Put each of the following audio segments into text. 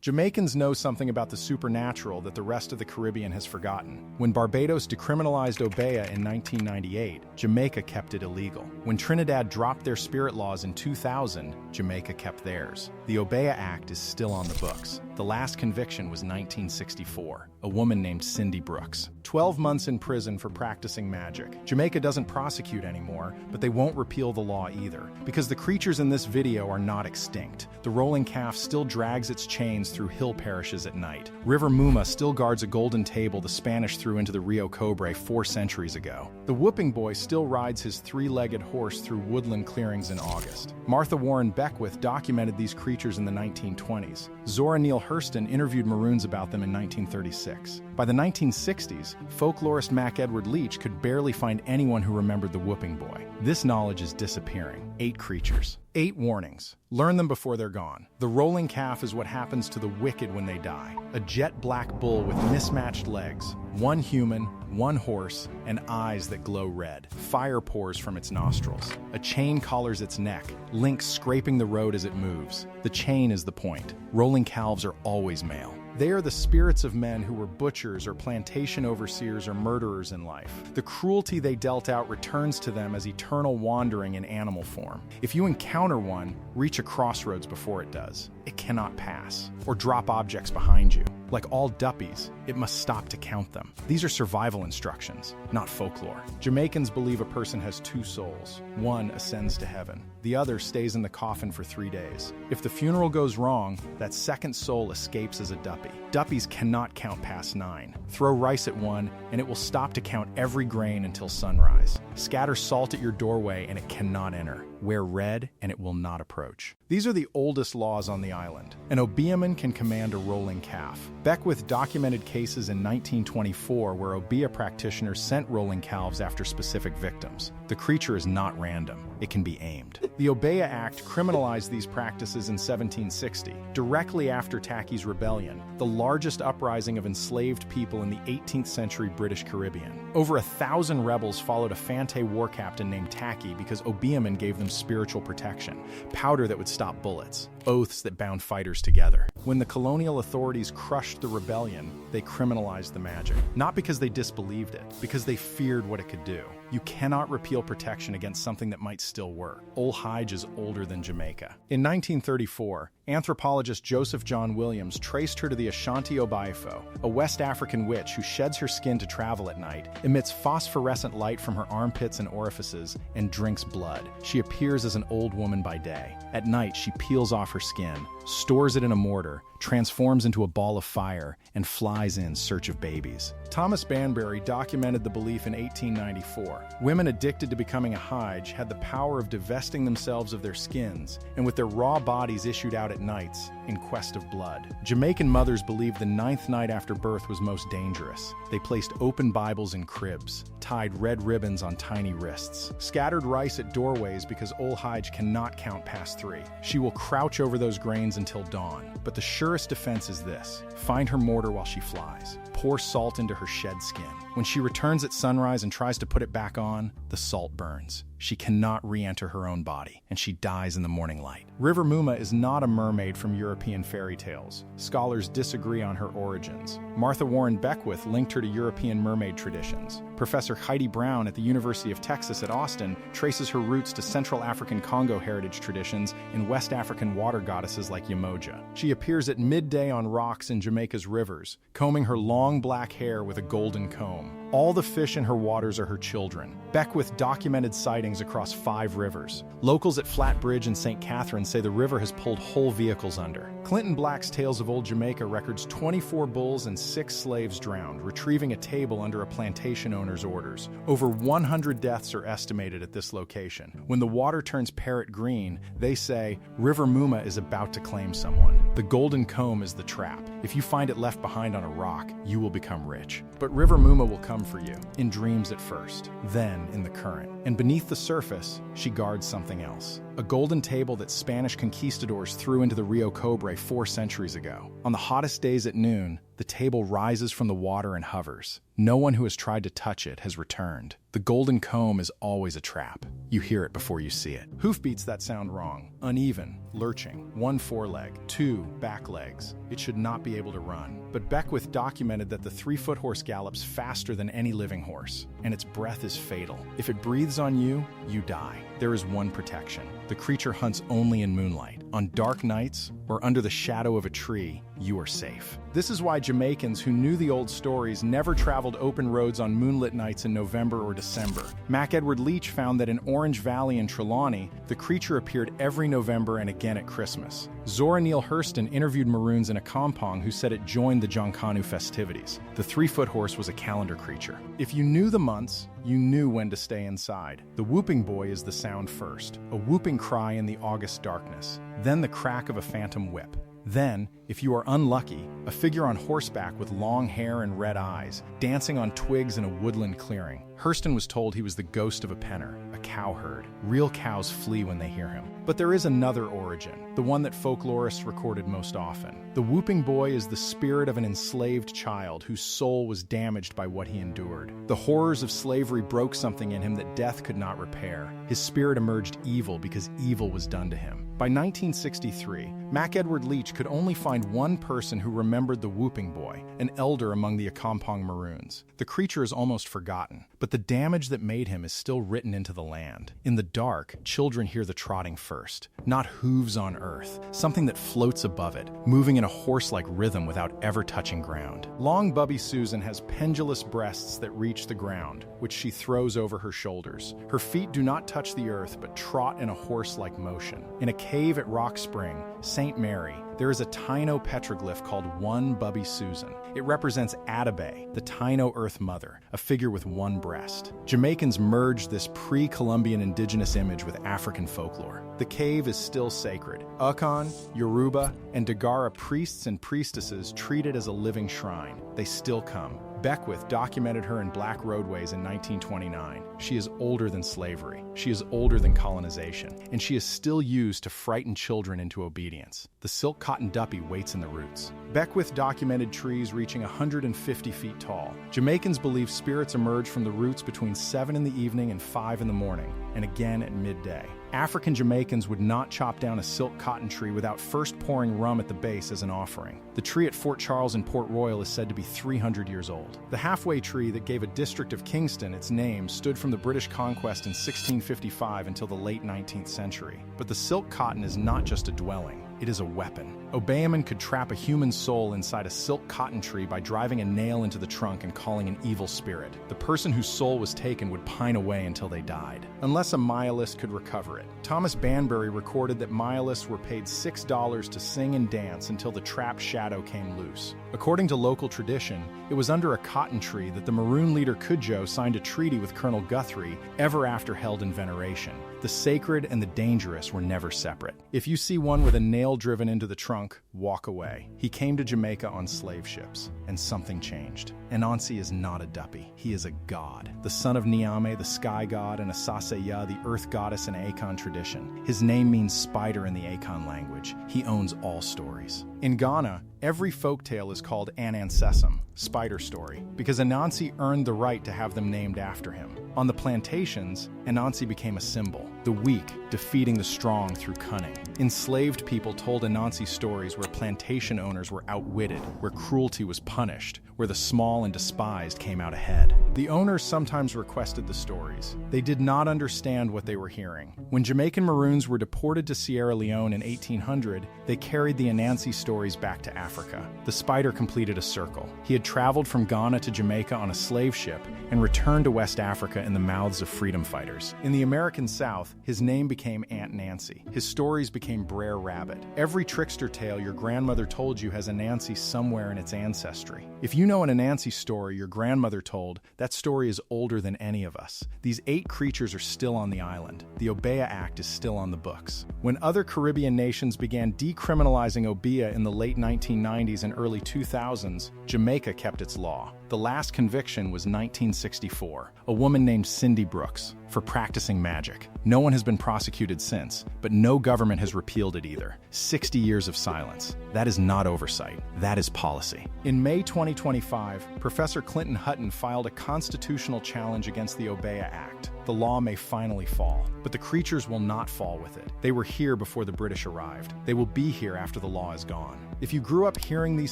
Jamaicans know something about the supernatural that the rest of the Caribbean has forgotten. When Barbados decriminalized obeah in 1998, Jamaica kept it illegal. When Trinidad dropped their spirit laws in 2000, Jamaica kept theirs. The Obeah Act is still on the books. The last conviction was 1964, a woman named Cindy Brooks. 12 months in prison for practicing magic. Jamaica doesn't prosecute anymore, but they won't repeal the law either, because the creatures in this video are not extinct. The rolling calf still drags its chains through hill parishes at night. River Muma still guards a golden table the Spanish threw into the Rio Cobre 4 centuries ago. The whooping boy still rides his 3-legged horse through woodland clearings in August. Martha Warren Beckwith documented these creatures in the 1920s. Zora Neale Hurston interviewed Maroons about them in 1936. By the 1960s, folklorist Mac Edward Leach could barely find anyone who remembered the whooping boy. This knowledge is disappearing. 8 creatures. 8 warnings. Learn them before they're gone. The rolling calf is what happens to the wicked when they die. A jet black bull with mismatched legs, 1 human, 1 horse, and eyes that glow red. Fire pours from its nostrils. A chain collars its neck, links scraping the road as it moves. The chain is the point. Rolling calves are always male. They are the spirits of men who were butchers or plantation overseers or murderers in life. The cruelty they dealt out returns to them as eternal wandering in animal form. If you encounter one, reach a crossroads before it does. It cannot pass, or drop objects behind you. Like all duppies, it must stop to count them. These are survival instructions, not folklore. Jamaicans believe a person has 2 souls. One ascends to heaven. The other stays in the coffin for 3 days. If the funeral goes wrong, that second soul escapes as a duppy. Duppies cannot count past 9. Throw rice at one, and it will stop to count every grain until sunrise. Scatter salt at your doorway, and it cannot enter. Wear red, and it will not approach. These are the oldest laws on the island. An obeahman can command a rolling calf. Beckwith documented cases in 1924 where obeah practitioners sent rolling calves after specific victims. The creature is not random. It can be aimed. The Obeah Act criminalized these practices in 1760, directly after Tacky's Rebellion, the largest uprising of enslaved people in the 18th century British Caribbean. Over 1,000 rebels followed a Fante war captain named Tacky because obeahman gave them spiritual protection, powder that would stop bullets, oaths that bound fighters together. When the colonial authorities crushed the rebellion, they criminalized the magic. Not because they disbelieved it, because they feared what it could do. You cannot repeal protection against something that might still work. Ol Hige is older than Jamaica. In 1934, anthropologist Joseph John Williams traced her to the Ashanti Obaifo, a West African witch who sheds her skin to travel at night, emits phosphorescent light from her armpits and orifices, and drinks blood. She appears as an old woman by day. At night, she peels off her skin, stores it in a mortar, transforms into a ball of fire, and flies in search of babies. Thomas Banbury documented the belief in 1894. Women addicted to becoming a Hige had the power of divesting themselves of their skins, and with their raw bodies issued out at nights in quest of blood. Jamaican mothers believed the 9th night after birth was most dangerous. They placed open Bibles in cribs, tied red ribbons on tiny wrists, scattered rice at doorways because Ol Hige cannot count past 3. She will crouch over those grains until dawn, but the surest defense is this: find her mortar while she flies. Pour salt into her shed skin. When she returns at sunrise and tries to put it back on, the salt burns. She cannot re-enter her own body, and she dies in the morning light. River Muma is not a mermaid from European fairy tales. Scholars disagree on her origins. Martha Warren Beckwith linked her to European mermaid traditions. Professor Heidi Brown at the University of Texas at Austin traces her roots to Central African Congo heritage traditions in West African water goddesses like Yemoja. She appears at midday on rocks in Jamaica's rivers, combing her long black hair with a golden comb. All the fish in her waters are her children. Beckwith documented sightings across 5 rivers. Locals at Flat Bridge and St. Catharines say the river has pulled whole vehicles under. Clinton Black's Tales of Old Jamaica records 24 bulls and 6 slaves drowned, retrieving a table under a plantation owner's orders. Over 100 deaths are estimated at this location. When the water turns parrot green, they say, River Muma is about to claim someone. The golden comb is the trap. If you find it left behind on a rock, you will become rich. But River Muma will come for you, in dreams at first, then in the current. And beneath the surface, she guards something else. A golden table that Spanish conquistadors threw into the Rio Cobre 4 centuries ago. On the hottest days at noon, the table rises from the water and hovers. No one who has tried to touch it has returned. The golden comb is always a trap. You hear it before you see it. Hoofbeats that sound wrong. uneven, lurching, one foreleg, two back legs. It should not be able to run. But Beckwith documented that the 3-foot horse gallops faster than any living horse, and its breath is fatal. If it breathes on you, you die. There is one protection. The creature hunts only in moonlight. On dark nights, or under the shadow of a tree, you are safe. This is why Jamaicans who knew the old stories never traveled open roads on moonlit nights in November or December. Mac Edward Leach found that in Orange Valley and Trelawney, the creature appeared every November and again at Christmas. Zora Neale Hurston interviewed Maroons in a kampong who said it joined the Jonkanu festivities. The 3-foot horse was a calendar creature. If you knew the months, you knew when to stay inside. The whooping boy is the sound first, a whooping cry in the August darkness, then the crack of a phantom whip. Then, if you are unlucky, a figure on horseback with long hair and red eyes, dancing on twigs in a woodland clearing. Hurston was told he was the ghost of a penner, a cowherd. Real cows flee when they hear him. But there is another origin, the one that folklorists recorded most often. The whooping boy is the spirit of an enslaved child whose soul was damaged by what he endured. The horrors of slavery broke something in him that death could not repair. His spirit emerged evil because evil was done to him. By 1963, Mac Edward Leach could only find one person who remembered the whooping boy, an elder among the Accompong Maroons. The creature is almost forgotten, but the damage that made him is still written into the land. In the dark, children hear the trotting first, not hooves on earth, something that floats above it, moving in a horse-like rhythm without ever touching ground. Long Bubby Susan has pendulous breasts that reach the ground, which she throws over her shoulders. Her feet do not touch the earth, but trot in a horse-like motion. In a cave at Rock Spring, St. Mary, there is a Taino petroglyph called One Bubby Susan. It represents Atabay, the Taino Earth Mother, a figure with one breast. Jamaicans merged this pre-Columbian indigenous image with African folklore. The cave is still sacred. Akan, Yoruba, and Dagara priests and priestesses treat it as a living shrine. They still come. Beckwith documented her in Black Roadways in 1929. She is older than slavery. She is older than colonization. And she is still used to frighten children into obedience. The silk cotton duppy waits in the roots. Beckwith documented trees reaching 150 feet tall. Jamaicans believe spirits emerge from the roots between 7 in the evening and 5 in the morning, and again at midday. African Jamaicans would not chop down a silk cotton tree without first pouring rum at the base as an offering. The tree at Fort Charles in Port Royal is said to be 300 years old. The halfway tree that gave a district of Kingston its name stood from the British conquest in 1655 until the late 19th century. But the silk cotton is not just a dwelling. It is a weapon. Obeahman could trap a human soul inside a silk cotton tree by driving a nail into the trunk and calling an evil spirit. The person whose soul was taken would pine away until they died, unless a Mayalist could recover it. Thomas Banbury recorded that Mayalists were paid $6 to sing and dance until the trapped shadow came loose. According to local tradition, it was under a cotton tree that the Maroon leader Cudjoe signed a treaty with Colonel Guthrie, ever after held in veneration. The sacred and the dangerous were never separate. If you see one with a nail driven into the trunk, walk away. He came to Jamaica on slave ships, and something changed. Anansi is not a duppy. He is a god, the son of Niame, the sky god, and Asaseya, the earth goddess in Akan tradition. His name means spider in the Akan language. He owns all stories. In Ghana, every folktale is called Anansesum, spider story, because Anansi earned the right to have them named after him. On the plantations, Anansi became a symbol, the weak defeating the strong through cunning. Enslaved people told Anansi stories where plantation owners were outwitted, where cruelty was punished, where the small and despised came out ahead. The owners sometimes requested the stories. They did not understand what they were hearing. When Jamaican Maroons were deported to Sierra Leone in 1800, they carried the Anansi stories back to Africa. The spider completed a circle. He had traveled from Ghana to Jamaica on a slave ship and returned to West Africa in the mouths of freedom fighters. In the American South, his name became Aunt Nancy. His stories became Brer Rabbit. Every trickster tale your grandmother told you has Anansi somewhere in its ancestry. If you know an Anansi story your grandmother told, that story is older than any of us. These 8 creatures are still on the island. The Obeah Act is still on the books. When other Caribbean nations began decriminalizing obeah in the late 1990s and early 2000s, Jamaica kept its law. The last conviction was 1964, a woman named Cindy Brooks, for practicing magic. No one has been prosecuted since, but no government has repealed it either. 60 years of silence. That is not oversight. That is policy. In May 2025, Professor Clinton Hutton filed a constitutional challenge against the Obeah Act. The law may finally fall, but the creatures will not fall with it. They were here before the British arrived. They will be here after the law is gone. If you grew up hearing these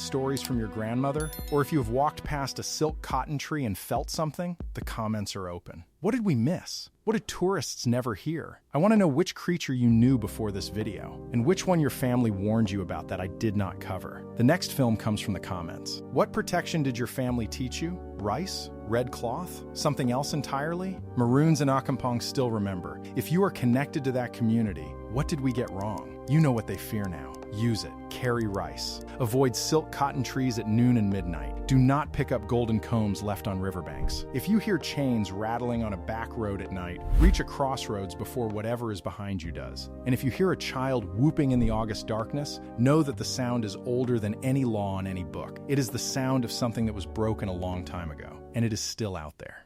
stories from your grandmother, or if you have walked past a silk cotton tree and felt something, the comments are open. What did we miss? What did tourists never hear? I want to know which creature you knew before this video, and which one your family warned you about that I did not cover. The next film comes from the comments. What protection did your family teach you? Rice? Red cloth? Something else entirely? Maroons and Akampong still remember. If you are connected to that community, what did we get wrong? You know what they fear now. Use it. Carry rice. Avoid silk cotton trees at noon and midnight. Do not pick up golden combs left on riverbanks. If you hear chains rattling on a back road at night, reach a crossroads before whatever is behind you does. And if you hear a child whooping in the August darkness, know that the sound is older than any law in any book. It is the sound of something that was broken a long time ago, and it is still out there.